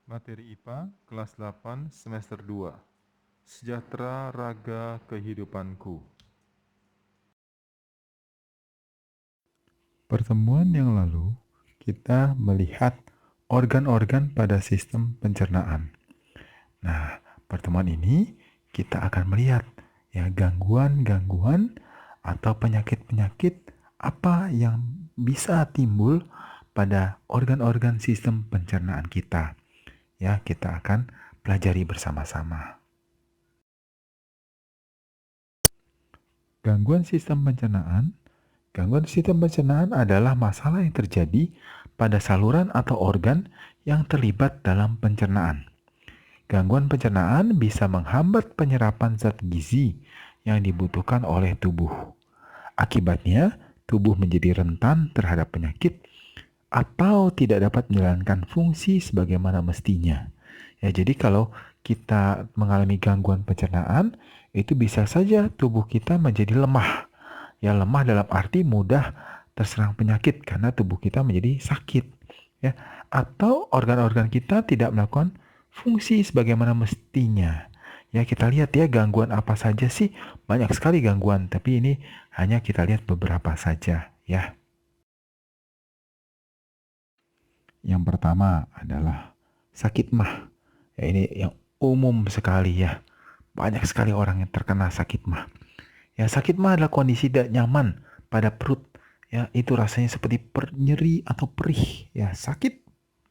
Materi IPA kelas 8 semester 2. Sejahtera Raga Kehidupanku. Pertemuan yang lalu kita melihat organ-organ pada sistem pencernaan. Nah, pertemuan ini kita akan melihat ya gangguan-gangguan atau penyakit-penyakit apa yang bisa timbul pada organ-organ sistem pencernaan kita. Ya, kita akan pelajari bersama-sama. Gangguan sistem pencernaan. Gangguan sistem pencernaan adalah masalah yang terjadi pada saluran atau organ yang terlibat dalam pencernaan. Gangguan pencernaan bisa menghambat penyerapan zat gizi yang dibutuhkan oleh tubuh. Akibatnya, tubuh menjadi rentan terhadap penyakit atau tidak dapat menjalankan fungsi sebagaimana mestinya. Ya, jadi kalau kita mengalami gangguan pencernaan, itu bisa saja tubuh kita menjadi lemah. Ya, lemah dalam arti mudah terserang penyakit karena tubuh kita menjadi sakit. Ya, atau organ-organ kita tidak melakukan fungsi sebagaimana mestinya. Ya, kita lihat ya gangguan apa saja sih? Banyak sekali gangguan, tapi ini hanya kita lihat beberapa saja ya. Yang pertama adalah sakit mah. Ya, ini yang umum sekali ya. Banyak sekali orang yang terkena sakit mah. Ya, sakit mah adalah kondisi tidak nyaman pada perut. Ya, itu rasanya seperti nyeri atau perih. Ya, sakit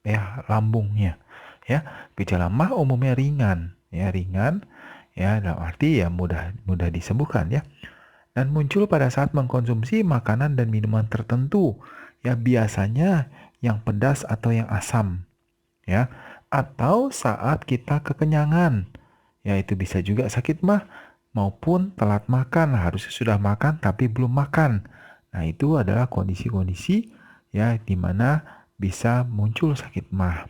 ya lambungnya. Ya, gejala mah umumnya ringan. Ya, ringan. Ya, dalam arti ya mudah disembuhkan ya. Dan muncul pada saat mengkonsumsi makanan dan minuman tertentu. Ya, biasanya yang pedas atau yang asam. Ya, atau saat kita kekenyangan. Ya, itu bisa juga sakit mah maupun telat makan, harusnya sudah makan tapi belum makan. Nah, itu adalah kondisi-kondisi ya di mana bisa muncul sakit mah.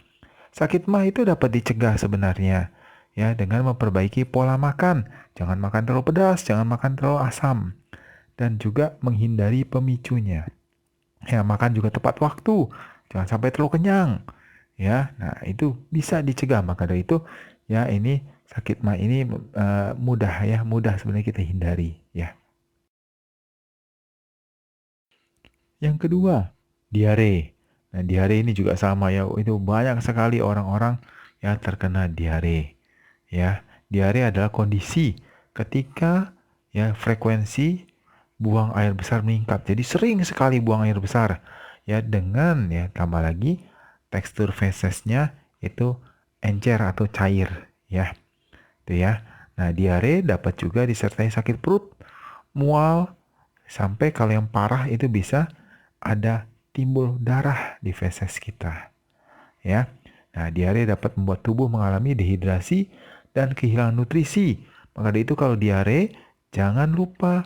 Sakit mah itu dapat dicegah sebenarnya ya dengan memperbaiki pola makan. Jangan makan terlalu pedas, jangan makan terlalu asam dan juga menghindari pemicunya. Ya, makan juga tepat waktu. Jangan sampai terlalu kenyang. Ya, nah itu bisa dicegah. Maka dari itu ya ini sakit mah ini mudah sebenarnya kita hindari ya. Yang kedua, diare. Nah, diare ini juga sama ya. Itu banyak sekali orang-orang yang terkena diare. Ya, diare adalah kondisi ketika ya frekuensi buang air besar meningkat. Jadi sering sekali buang air besar. Ya, dengan ya tambah lagi tekstur fesesnya itu encer atau cair ya. Itu ya. Nah, diare dapat juga disertai sakit perut, mual, sampai kalau yang parah itu bisa ada timbul darah di feses kita. Ya. Nah, diare dapat membuat tubuh mengalami dehidrasi dan kehilangan nutrisi. Maka dari itu kalau diare, jangan lupa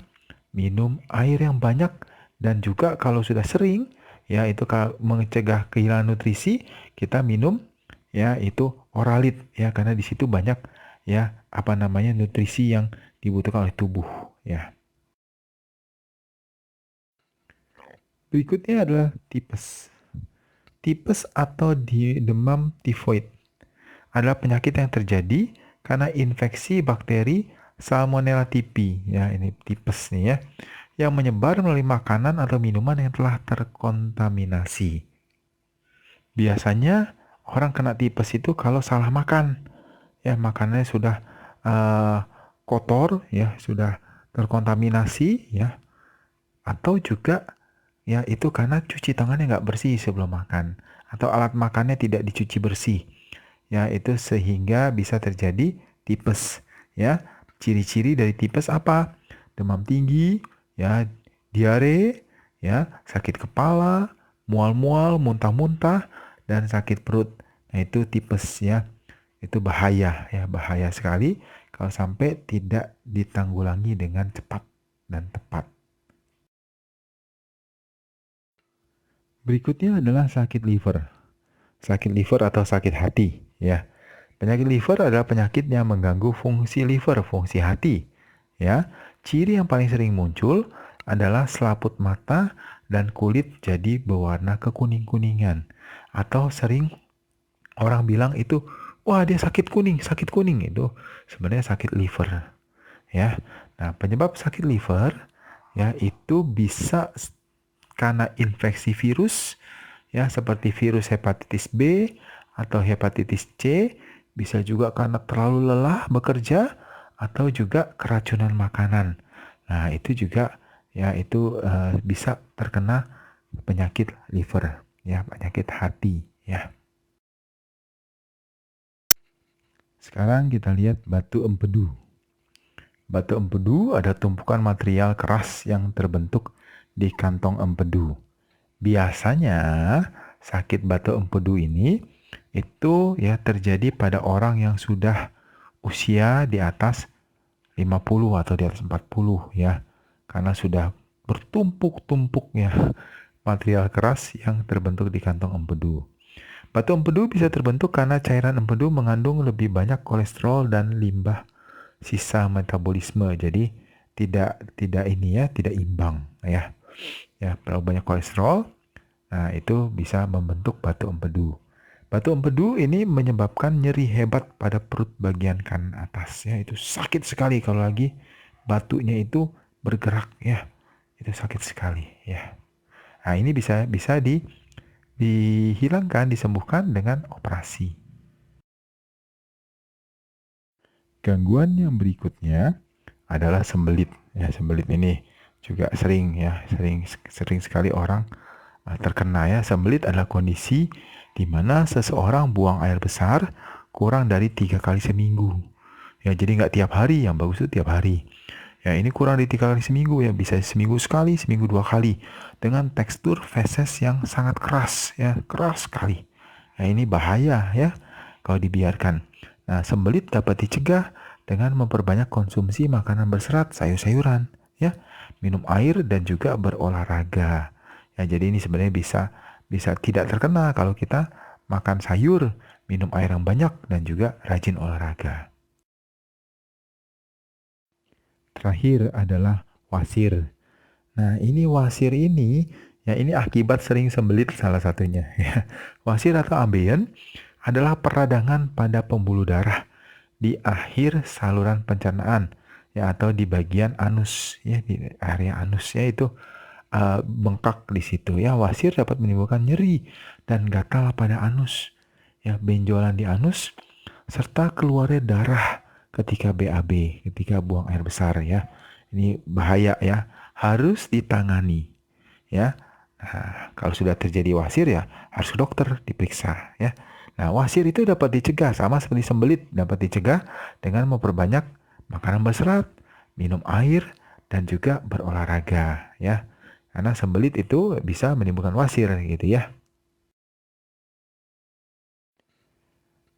minum air yang banyak dan juga kalau sudah sering, ya itu kalau mencegah kehilangan nutrisi, kita minum ya itu oralit ya karena di situ banyak ya apa namanya nutrisi yang dibutuhkan oleh tubuh ya. Berikutnya adalah tipes. Tipes atau demam tifoid adalah penyakit yang terjadi karena infeksi bakteri Salmonella typhi. Ya, ini tipes nih ya, yang menyebar melalui makanan atau minuman yang telah terkontaminasi. Biasanya orang kena tipes itu kalau salah makan. Ya, makanannya sudah kotor ya, sudah terkontaminasi ya, atau juga ya itu karena cuci tangannya nggak bersih sebelum makan atau alat makannya tidak dicuci bersih. Ya, itu sehingga bisa terjadi tipes. Ya, ciri-ciri dari tipes apa? Demam tinggi, ya, diare, ya, sakit kepala, mual-mual, muntah-muntah, dan sakit perut. Nah, itu tipes ya. Itu bahaya ya, bahaya sekali kalau sampai tidak ditanggulangi dengan cepat dan tepat. Berikutnya adalah sakit liver. Sakit liver atau sakit hati ya. Penyakit liver adalah penyakit yang mengganggu fungsi liver, fungsi hati. Ya, ciri yang paling sering muncul adalah selaput mata dan kulit jadi berwarna kekuning-kuningan atau sering Orang bilang itu, wah dia sakit kuning itu sebenarnya sakit liver ya. Nah, penyebab sakit liver ya itu bisa karena infeksi virus ya seperti virus hepatitis B atau hepatitis C, bisa juga karena terlalu lelah bekerja atau juga keracunan makanan. Nah, itu juga ya itu bisa terkena penyakit liver ya, penyakit hati ya. Sekarang kita lihat batu empedu. Batu empedu ada tumpukan material keras yang terbentuk di kantong empedu. Biasanya sakit batu empedu ini itu ya terjadi pada orang yang sudah usia di atas 50 atau di atas 40 ya. Karena sudah bertumpuk-tumpuk ya material keras yang terbentuk di kantong empedu. Batu empedu bisa terbentuk karena cairan empedu mengandung lebih banyak kolesterol dan limbah sisa metabolisme. Jadi tidak ini ya, tidak imbang ya. Ya, terlalu banyak kolesterol. Nah, itu bisa membentuk batu empedu. Batu empedu ini menyebabkan nyeri hebat pada perut bagian kanan atas ya. Itu sakit sekali kalau lagi batunya itu bergerak ya. Itu sakit sekali ya. Nah, ini bisa dihilangkan, disembuhkan dengan operasi. Gangguan yang berikutnya adalah sembelit. Ya, sembelit ini juga sering ya, sering sekali orang terkena ya. Sembelit adalah kondisi di mana seseorang buang air besar kurang dari 3 kali seminggu. Ya, jadi nggak tiap hari, yang bagus itu tiap hari. Ya, ini kurang dari 3 kali seminggu ya, bisa seminggu sekali, seminggu 2 kali. Dengan tekstur feses yang sangat keras ya, keras sekali. Nah, ini bahaya ya kalau dibiarkan. Nah, sembelit dapat dicegah dengan memperbanyak konsumsi makanan berserat, sayur-sayuran, ya, minum air dan juga berolahraga. Ya, jadi ini sebenarnya bisa tidak terkena kalau kita makan sayur, minum air yang banyak dan juga rajin olahraga. Terakhir adalah wasir. Nah, ini wasir ini ya ini akibat sering sembelit salah satunya ya. Wasir atau ambeien adalah peradangan pada pembuluh darah di akhir saluran pencernaan ya atau di bagian anus ya di area anus ya itu bengkak di situ ya. Wasir dapat menimbulkan nyeri dan gatal pada anus ya, benjolan di anus serta keluarnya darah ketika BAB, ketika buang air besar ya. Ini bahaya ya, harus ditangani ya. Nah, kalau sudah terjadi wasir ya harus ke dokter diperiksa ya. Nah, wasir itu dapat dicegah sama seperti sembelit, dapat dicegah dengan memperbanyak makanan berserat, minum air dan juga berolahraga ya. Karena sembelit itu bisa menimbulkan wasir gitu ya.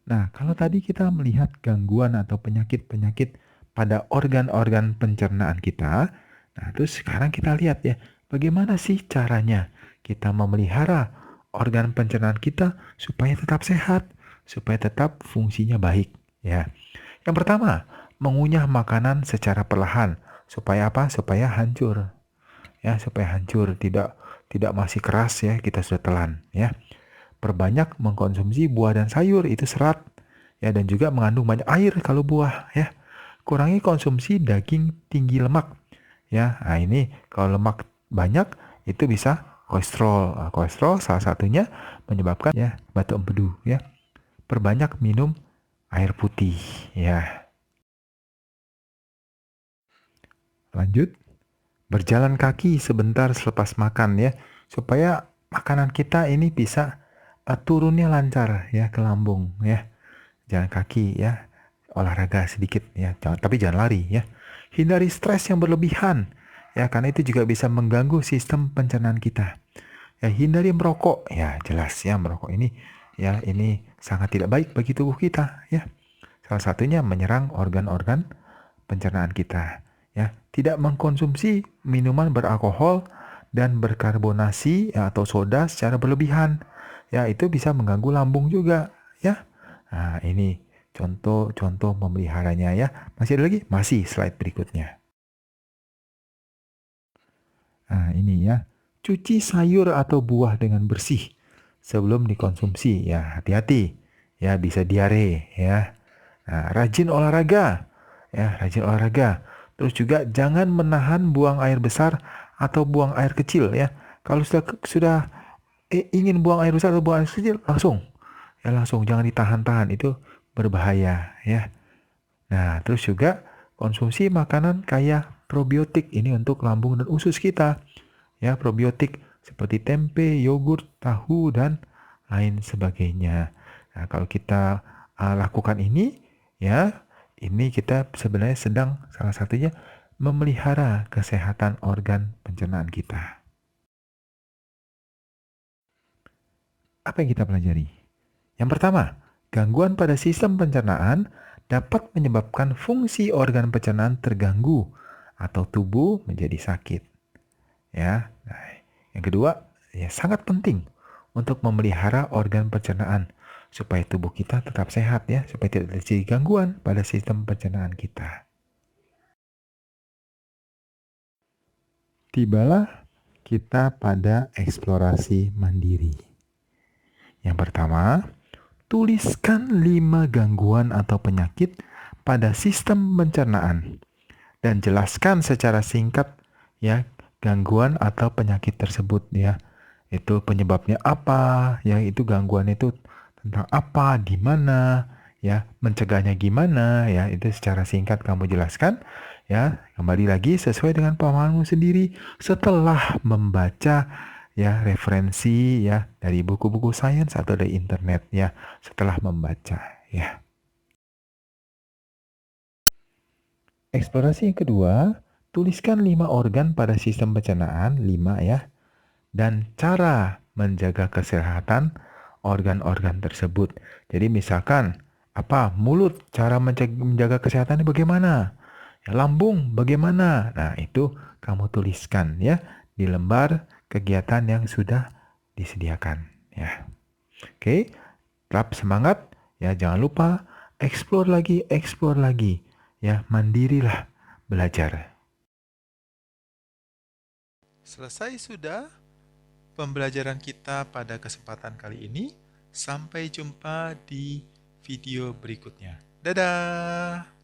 Nah, kalau tadi kita melihat gangguan atau penyakit-penyakit pada organ-organ pencernaan kita, nah terus sekarang kita lihat ya, bagaimana sih caranya kita memelihara organ pencernaan kita supaya tetap sehat, supaya tetap fungsinya baik, ya. Yang pertama, mengunyah makanan secara perlahan, supaya apa? Supaya hancur, ya, supaya hancur, tidak masih keras ya, kita sudah telan, ya. Perbanyak mengkonsumsi buah dan sayur, itu serat ya dan juga mengandung banyak air kalau buah ya. Kurangi konsumsi daging tinggi lemak ya. Nah, ini kalau lemak banyak itu bisa kolesterol. Nah, kolesterol salah satunya menyebabkan ya batu empedu ya. Perbanyak minum air putih ya. Lanjut, berjalan kaki sebentar selepas makan ya supaya makanan kita ini bisa turunnya lancar ya ke lambung ya. Jalan kaki ya, olahraga sedikit ya, tapi jangan lari ya. Hindari stres yang berlebihan ya, karena itu juga bisa mengganggu sistem pencernaan kita. Ya, hindari merokok ya, jelas ya merokok ini ya ini sangat tidak baik bagi tubuh kita ya. Salah satunya menyerang organ-organ pencernaan kita ya. Tidak mengkonsumsi minuman beralkohol dan berkarbonasi ya, atau soda secara berlebihan. Ya, itu bisa mengganggu lambung juga ya. Nah, ini contoh-contoh memeliharanya ya. Masih ada lagi? Masih slide berikutnya. Nah, ini ya. Cuci sayur atau buah dengan bersih sebelum dikonsumsi ya. Hati-hati ya bisa diare ya. Nah, rajin olahraga, ya rajin olahraga. Terus juga jangan menahan buang air besar atau buang air kecil ya. Kalau sudah ingin buang air besar atau buang air kecil, langsung jangan ditahan-tahan, itu berbahaya ya. Nah, terus juga konsumsi makanan kaya probiotik, ini untuk lambung dan usus kita. Ya, probiotik seperti tempe, yogurt, tahu, dan lain sebagainya. Nah, kalau kita lakukan ini, ya, ini kita sebenarnya sedang salah satunya memelihara kesehatan organ pencernaan kita. Apa yang kita pelajari? Yang pertama, gangguan pada sistem pencernaan dapat menyebabkan fungsi organ pencernaan terganggu atau tubuh menjadi sakit. Ya. Nah, yang kedua, ya sangat penting untuk memelihara organ pencernaan supaya tubuh kita tetap sehat ya, supaya tidak terjadi gangguan pada sistem pencernaan kita. Tibalah kita pada eksplorasi mandiri. Yang pertama, tuliskan 5 gangguan atau penyakit pada sistem pencernaan dan jelaskan secara singkat ya gangguan atau penyakit tersebut ya. Itu penyebabnya apa, ya itu gangguan itu tentang apa, di mana, ya mencegahnya gimana, ya itu secara singkat kamu jelaskan, ya kembali lagi sesuai dengan pemahamanmu sendiri setelah membaca ya referensi ya dari buku-buku sains atau dari internet ya setelah membaca ya. Eksplorasi yang kedua, tuliskan 5 organ pada sistem pencernaan, 5 ya, dan cara menjaga kesehatan organ-organ tersebut. Jadi misalkan apa mulut, cara menjaga kesehatannya bagaimana? Ya, lambung bagaimana? Nah, itu kamu tuliskan ya di lembar kegiatan yang sudah disediakan ya. Oke, tetap semangat ya, jangan lupa explore lagi ya, mandirilah belajar. Selesai sudah pembelajaran kita pada kesempatan kali ini. Sampai jumpa di video berikutnya. Dadah!